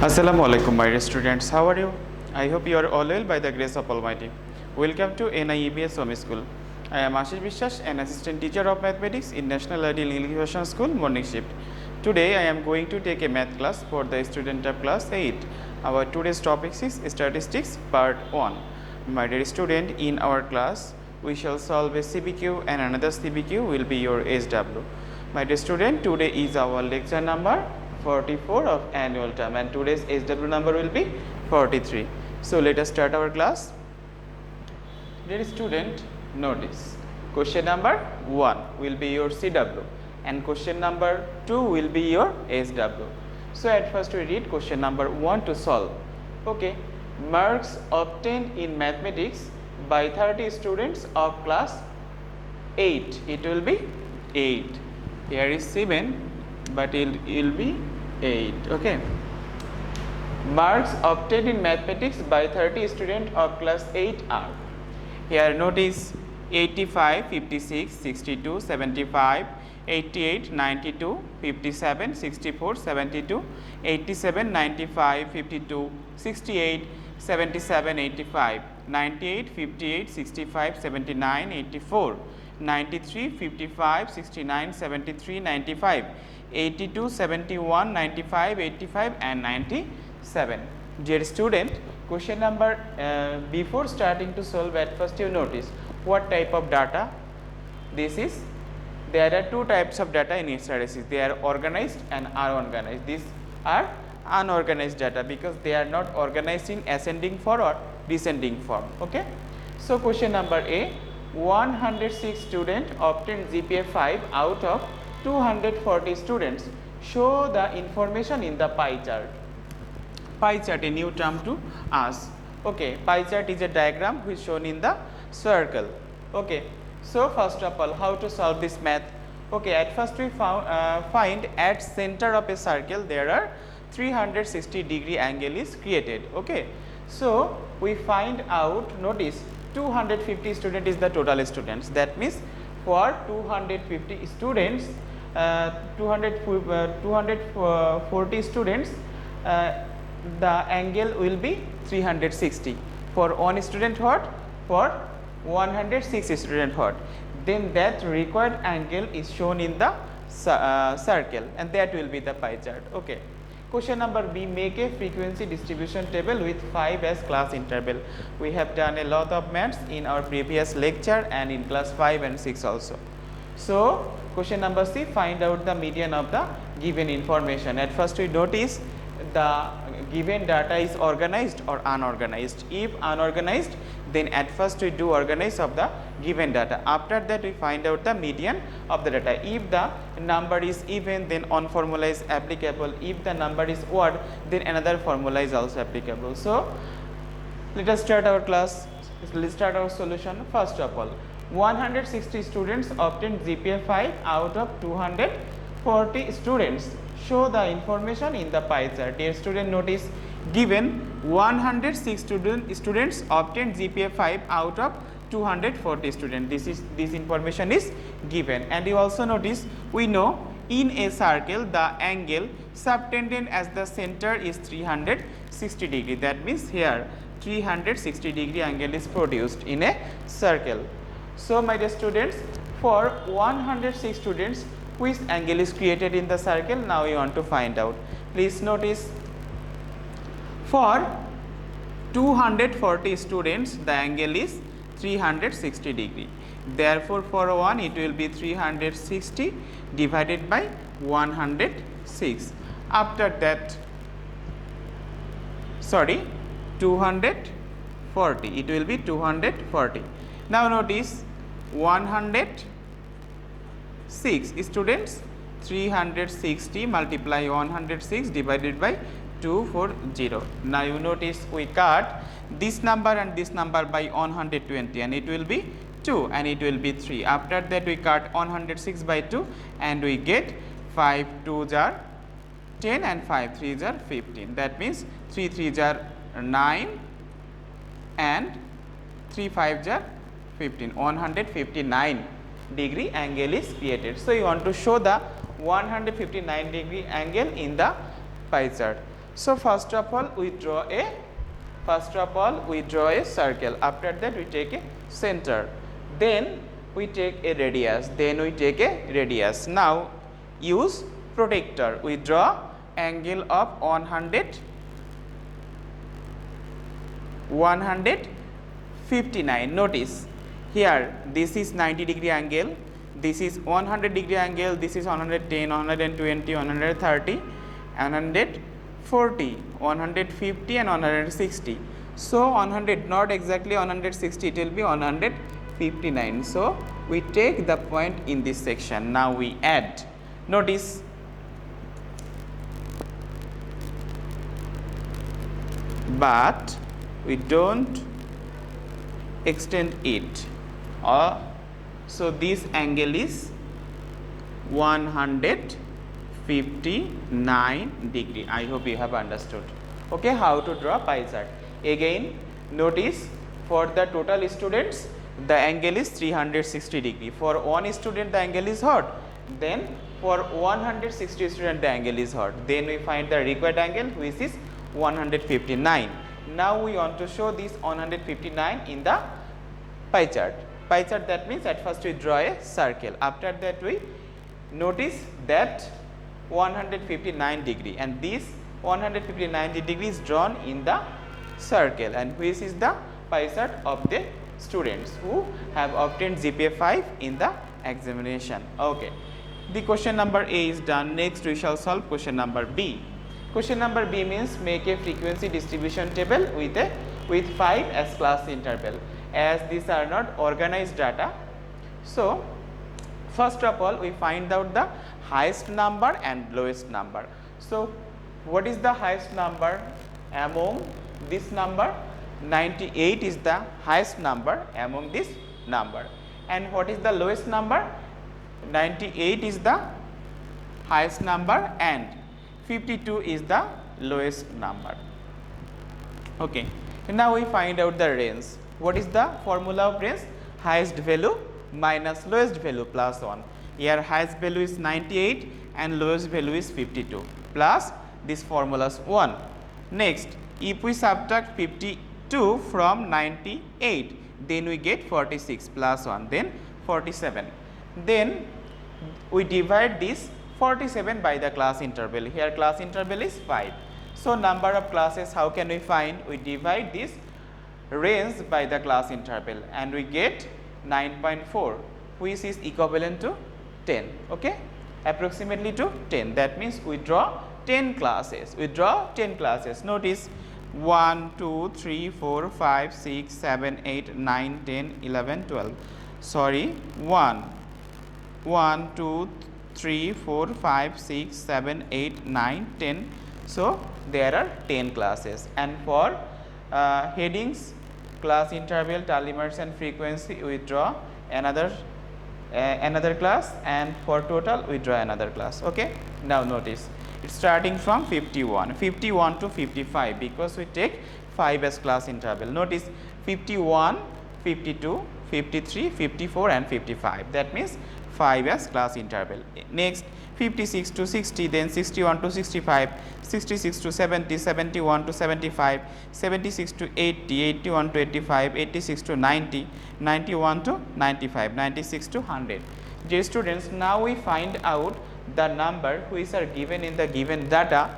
Assalamu alaikum, my dear students. How are you? I hope you are all well by the grace of Almighty. Welcome to NIEBS Home School. I am Ahis Biswas, an assistant teacher of mathematics in National Ideal English School, morning shift. Today, I am going to take a math class for the student of class 8. Our today's topic is Statistics Part 1. My dear student, in our class, we shall solve a CBQ and another CBQ will be your SW. My dear student, today is our lecture number 44 of annual term and today's SW number will be 43. So let us start our class. Dear student, notice question number 1 will be your CW and question number 2 will be your SW. So at first we read question number 1 to solve. Okay, marks obtained in mathematics by 30 students of class 8. It will be 8. Here is 7, but it will be 8. Okay. Marks obtained in mathematics by 30 students of class 8 are. Here notice 85, 56, 62, 75, 88, 92, 57, 64, 72, 87, 95, 52, 68, 77, 85, 98, 58, 65, 79, 84, 93, 55, 69, 73, 95, 82, 71, 95, 85 and 97. Dear student, question number before starting to solve, at first you notice what type of data this is. There are two types of data in statistics. They are organized and unorganized. These are unorganized data because they are not organized in ascending form or descending form. Okay. So question number A, 106 students obtained GPA 5 out of 240 students. Show the information in the pie chart. Pie chart, a new term to us. Okay, pie chart is a diagram which is shown in the circle. Okay, so first of all, how to solve this math? Okay, at first we find at center of a circle there are 360-degree angle is created. Okay, so we find out, notice 250 students is the total students. That means for 250 students, 240 students, the angle will be 360. For one student what? For 106 student what? Then that required angle is shown in the circle and that will be the pie chart. Okay. Question number B, make a frequency distribution table with 5 as class interval. We have done a lot of maths in our previous lecture and in class 5 and 6 also. So question number C, find out the median of the given information. At first we notice the given data is organized or unorganized. If unorganized, then at first we do organize of the given data. After that we find out the median of the data. If the number is even, then one formula is applicable. If the number is odd, then another formula is also applicable. So let us start our class. Let's start our solution. First of all, 160 students obtained GPA 5 out of 240 students. Show the information in the pie chart. Dear student, notice given 106 students obtained GPA 5 out of 240 students. This information is given, and you also notice we know in a circle the angle subtended as the center is 360 degree. That means here 360 degree angle is produced in a circle. So my dear students, for 106 students, which angle is created in the circle? Now you want to find out. Please notice, for 240 students the angle is 360 degree. Therefore for 1 it will be 360 divided by 106. After that, 240, it will be 240. Now notice 106 students, 360 multiply 106 divided by 240. Now you notice we cut this number and this number by 120 and it will be 2 and it will be 3. After that we cut 106 by 2 and we get 5 2s are 10 and 5 3s are 15. That means 3 3s are 9 and 3 5s are 15. 159 degree angle is created. So you want to show the 159 degree angle in the pie chart. So first of all we draw a circle. After that we take a center, then we take a radius, Now use protractor. We draw angle of 159. Notice here this is 90-degree angle, this is 100-degree angle, this is 110, 120, 130, 140, 150 and 160. So 100, not exactly 160, it will be 159. So we take the point in this section. Now we add. Notice but we don't extend it. So this angle is 159 degree. I hope you have understood. Okay, how to draw pie chart. Again, notice for the total students the angle is 360 degree. For one student the angle is hot. Then for 160 student the angle is hot. Then we find the required angle which is 159. Now we want to show this 159 in the pie chart. Pie chart, that means at first we draw a circle. After that we notice that 159 degree, and this 159 degree is drawn in the circle, and which is the pie chart of the students who have obtained GPA 5 in the examination. Okay, the question number A is done. Next we shall solve question number B. Question number B means make a frequency distribution table with 5 as class interval. As these are not organized data, so first of all we find out the highest number and lowest number. So what is the highest number among this number? 98 is the highest number among this number. And what is the lowest number? 98 is the highest number and 52 is the lowest number. Okay, and now we find out the range. What is the formula of range? Highest value minus lowest value plus 1. Here highest value is 98 and lowest value is 52 plus this formula is 1. Next, if we subtract 52 from 98, then we get 46 plus 1, then 47. Then we divide this 47 by the class interval. Here class interval is 5. So number of classes, how can we find? We divide this range by the class interval and we get 9.4, which is equivalent to 10. Okay, approximately to 10. That means we draw 10 classes. Notice 1, 2, 3, 4, 5, 6, 7, 8, 9, 10, 11, 12. Sorry, 1, 2, 3, 4, 5, 6, 7, 8, 9, 10. So there are 10 classes. And for headings, class interval, Tallimers and frequency, we draw another class, and for total we draw another class. Okay, now notice it's starting from 51 to 55 because we take 5 as class interval. Notice 51, 52, 53, 54 and 55, that means 5 as class interval. Next 56 to 60, then 61 to 65, 66 to 70, 71 to 75, 76 to 80, 81 to 85, 86 to 90, 91 to 95, 96 to 100. Dear students, now we find out the number which are given in the given data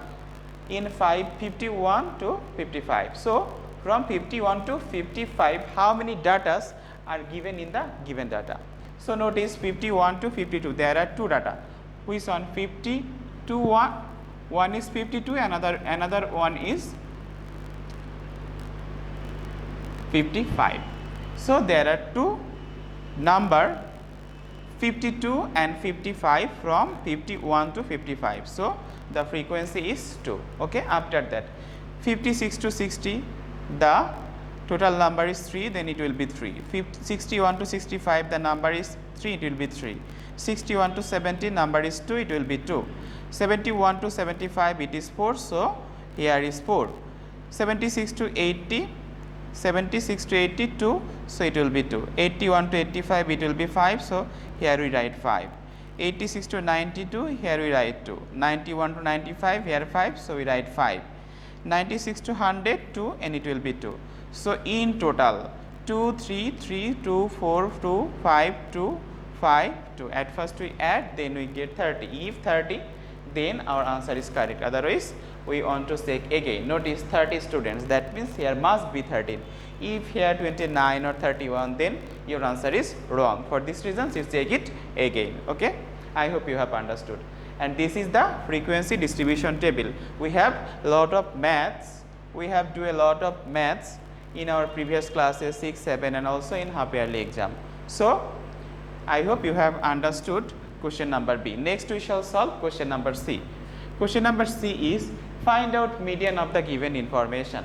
in 51 to 55. So from 51 to 55, how many datas are given in the given data? So notice 51 to 52, there are two data. Which one? 52, one is 52, another one is 55. So there are two number 52 and 55 from 51 to 55. So the frequency is 2. Okay, after that 56 to 60, the total number is 3, then it will be 3. 61 to 65, the number is 3, it will be 3. 61 to 70, number is 2, it will be 2. 71 to 75, it is 4, so here is 4. 76 to 80, 76 to 82, so it will be 2. 81 to 85, it will be 5, so here we write 5. 86 to 92, here we write 2. 91 to 95, here 5, so we write 5. 96 to 100, 2, and it will be 2. So in total 2, 3, 3, 2, 4, 2, 5, 2, 5, 2. At first we add, then we get 30. If 30, then our answer is correct. Otherwise, we want to check again. Notice 30 students, that means here must be 13. If here 29 or 31, then your answer is wrong. For this reason, you check it again. Okay, I hope you have understood. And this is the frequency distribution table. We have a lot of maths. We have do a lot of maths in our previous classes 6, 7, and also in half yearly exam. So I hope you have understood question number B. Next we shall solve question number C. Question number C is find out median of the given information.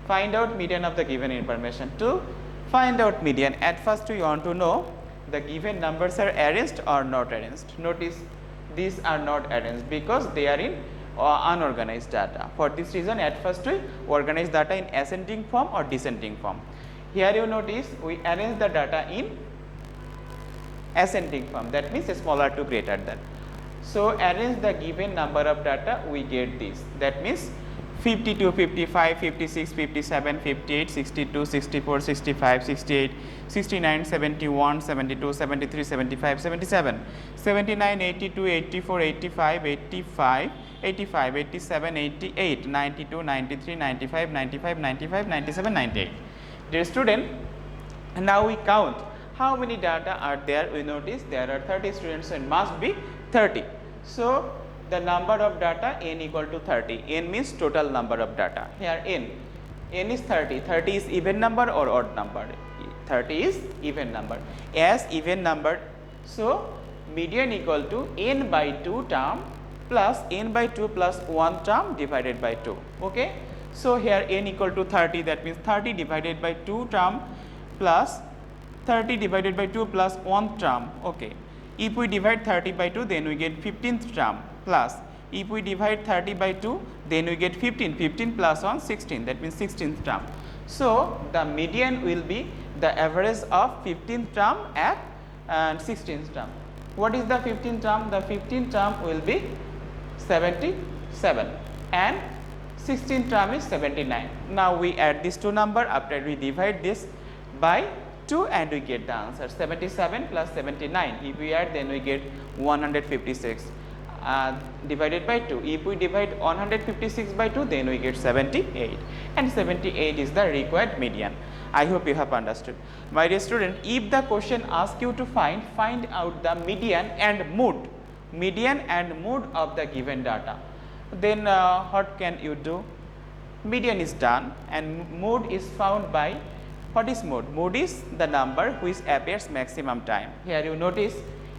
Find out median of the given information. To find out median, at first we want to know the given numbers are arranged or not arranged. Notice these are not arranged because they are in unorganized data. For this reason, at first we organize data in ascending form or descending form. Here you notice we arrange the data in ascending form, that means smaller to greater than. So arrange the given number of data, we get this, that means 52, 55, 56, 57, 58, 62, 64, 65, 68, 69, 71, 72, 73, 75, 77, 79, 82, 84, 85, 85, 85, 87, 88, 92, 93, 95, 95, 95, 97, 98. Dear student, now we count how many data are there. We notice there are 30 students and must be 30. So the number of data n equal to 30. N means total number of data. Here n is 30. 30 is even number or odd number? 30 is even number. As even number, so median equal to n by 2 term plus n by 2 plus 1 term divided by 2. Okay. So here n equal to 30, that means 30 divided by 2 term plus 30 divided by 2 plus 1 term. Okay. If we divide 30 by 2, then we get 15th term, plus if we divide 30 by 2, then we get 15, 15 plus 1, 16, that means 16th term. So the median will be the average of 15th term and 16th term. What is the 15th term? The 15th term will be 77 and 16th term is 79. Now we add these two numbers after we divide this by 2 and we get the answer 77 plus 79. If we add, then we get 156 divided by 2. If we divide 156 by 2, then we get 78, and 78 is the required median. I hope you have understood. My dear student, if the question asks you to find out the median and mode of the given data, then what can you do? Median is done and mode is found by, what is mode? Mode is the number which appears maximum time. Here you notice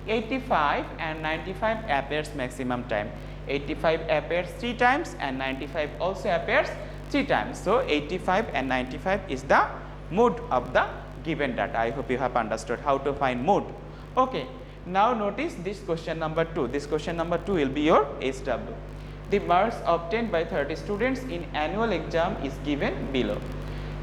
85 and 95 appears maximum time. 85 appears 3 times and 95 also appears 3 times. So 85 and 95 is the mode of the given data. I hope you have understood how to find mode. Okay. Now notice this question number 2. This question number 2 will be your SW. The marks obtained by 30 students in annual exam is given below.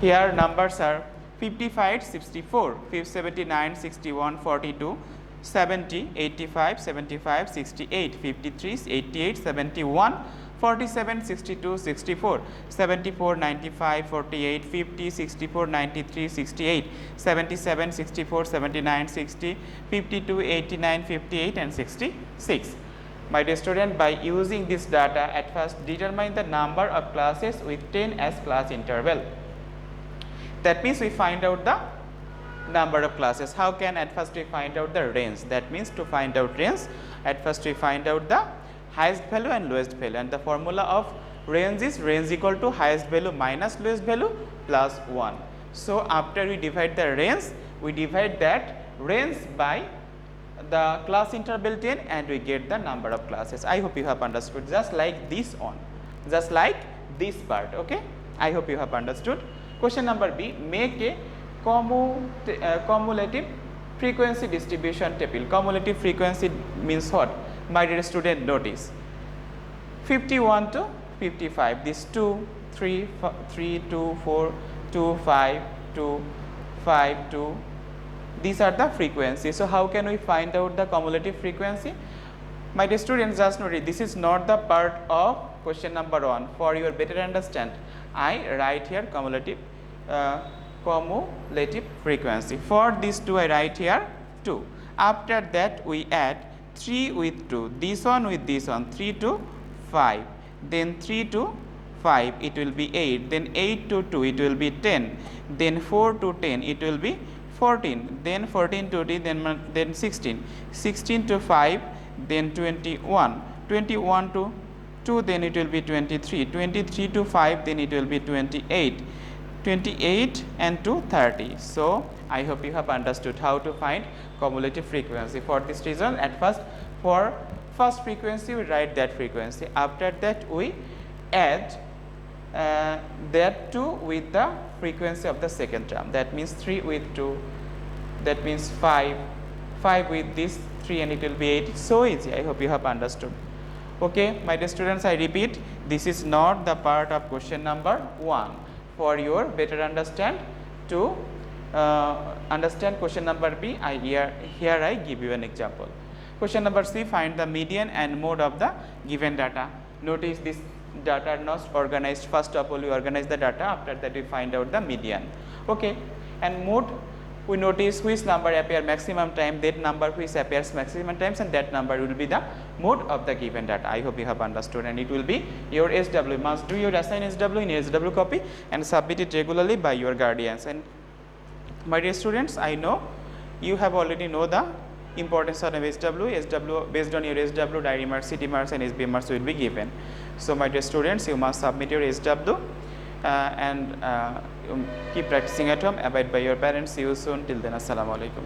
Here numbers are 55, 64, 79, 61, 42, 70, 85, 75, 68, 53, 88, 71, 47, 62, 64, 74, 95, 48, 50, 64, 93, 68, 77, 64, 79, 60, 52, 89, 58 and 66. My dear student, by using this data, at first determine the number of classes with 10 as class interval. That means we find out the number of classes. How can at first we find out the range? That means to find out range, at first we find out the highest value and lowest value, and the formula of range is range equal to highest value minus lowest value plus 1. So after we divide the range, we divide that range by the class interval 10 and we get the number of classes. I hope you have understood, just like this one, just like this part. Okay, I hope you have understood. Question number B, make a cumulative frequency distribution table. Cumulative frequency means what? My dear student, notice 51 to 55, this 2, 3, 2, 4, 2, 5, 2, 5, 2, these are the frequencies. So how can we find out the cumulative frequency? My dear students, just notice this is not the part of question number 1, for your better understand, I write here cumulative frequency. For these two I write here 2. After that we add 3 with 2, this one with this one, 3 to 5, then 3 to 5 it will be 8, then 8 to 2 it will be 10, then 4 to 10 it will be 14, then 14 to 2 then 16, 16 to 5 then 21, 21 to 2 then it will be 23, 23 to 5 then it will be 28, 28 and to 30. So I hope you have understood how to find cumulative frequency. For this reason, at first for first frequency we write that frequency, after that we add that 2 with the frequency of the second term, that means 3 with 2, that means 5, 5 with this 3 and it will be 8. It's so easy. I hope you have understood. Okay, my dear students, I repeat, this is not the part of question number 1. For your better understand to understand question number B, here I give you an example. Question number C, find the median and mode of the given data. Notice this data are not organized. First of all we organize the data, after that we find out the median. Okay, and mode, we notice which number appear maximum time, that number which appears maximum times, and that number will be the mode of the given data. I hope you have understood, and it will be your SW. You must do your assign SW in SW copy and submit it regularly by your guardians. And my dear students, I know you have already know the importance of SW. SW based on your SW, diary marks, city marks and SB marks will be given. So my dear students, you must submit your SW and keep practicing at home. Abide by your parents. See you soon. Till then, assalamu alaikum.